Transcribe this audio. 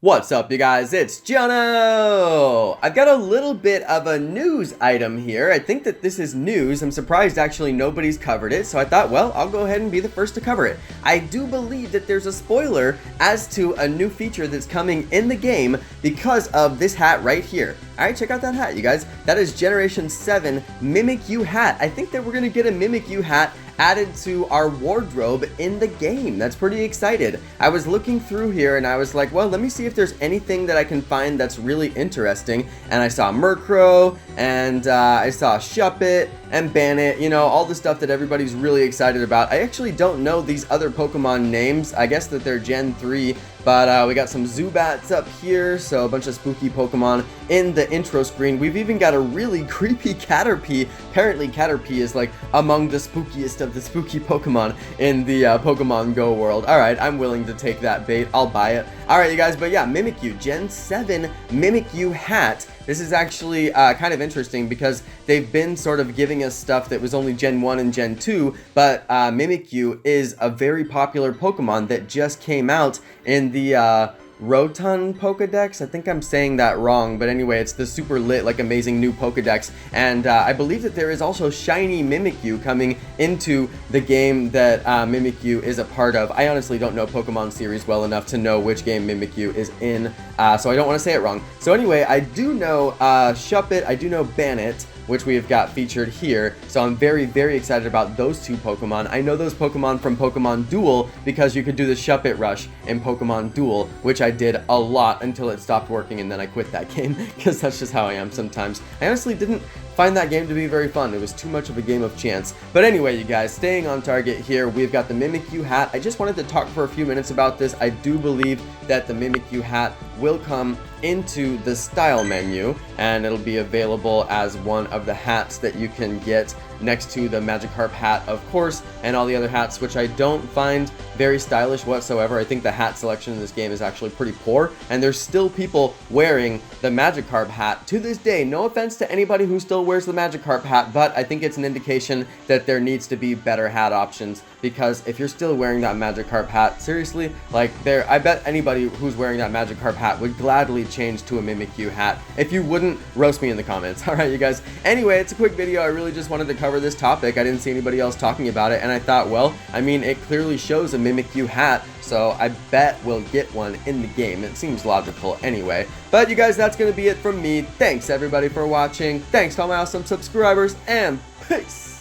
What's up, you guys? It's Jono! I've got a little bit of a news item here. I think that this is news. I'm surprised actually nobody's covered it, so I thought, well, I'll go ahead and be the first to cover it. I do believe that there's a spoiler as to a new feature that's coming in the game because of this hat right here. Alright, check out that hat, you guys. That is Generation 7 Mimikyu hat. I think that we're gonna get a Mimikyu hat added to our wardrobe in the game. That's pretty excited. I was looking through here and I was like, well, let me see if there's anything that I can find that's really interesting. And I saw Murkrow and I saw Shuppet and Bannet, you know, all the stuff that everybody's really excited about. I actually don't know these other Pokemon names. I guess that they're Gen 3, but we got some Zubats up here, so a bunch of spooky Pokemon in the intro screen. We've even got a really creepy Caterpie. Apparently Caterpie is like among the spookiest of the spooky Pokemon in the Pokemon Go world. Alright, I'm willing to take that bait. I'll buy it. Alright, you guys, but yeah, Mimikyu, Gen 7 Mimikyu hat. This is actually kind of interesting because they've been sort of giving us stuff that was only Gen 1 and Gen 2, but Mimikyu is a very popular Pokemon that just came out in the Roton Pokedex. I think I'm saying that wrong, but anyway, it's the super lit, like, amazing new Pokedex, and I believe that there is also shiny Mimikyu coming into the game that Mimikyu is a part of. I honestly don't know Pokemon series well enough to know which game Mimikyu is in, so I don't want to say it wrong. So anyway, I do know Shuppet, I do know Bannet, which we have got featured here, so I'm very, very excited about those two Pokemon. I know those Pokemon from Pokemon Duel because you could do the Shuppet Rush in Pokemon Duel, which I did a lot until it stopped working and then I quit that game because that's just how I am sometimes. I honestly didn't find that game to be very fun. It was too much of a game of chance. But anyway, you guys, staying on target here, we've got the Mimikyu hat. I just wanted to talk for a few minutes about this. I do believe that the Mimikyu hat will come into the style menu and it'll be available as one of the hats that you can get next to the Magikarp hat, of course, and all the other hats, which I don't find very stylish whatsoever. I think the hat selection in this game is actually pretty poor, and there's still people wearing the Magikarp hat to this day. No offense to anybody who still wears the Magikarp hat, but I think it's an indication that there needs to be better hat options, because if you're still wearing that Magikarp hat, seriously, like, I bet anybody who's wearing that Magikarp hat would gladly change to a Mimikyu hat. If you wouldn't, roast me in the comments. Alright, you guys. Anyway, it's a quick video. I really just wanted to cover this topic. I didn't see anybody else talking about it, and I thought, well, I mean, it clearly shows a Mimikyu hat, so I bet we'll get one in the game. It seems logical anyway. But you guys, that's gonna be it from me. Thanks everybody for watching. Thanks to all my awesome subscribers, and peace!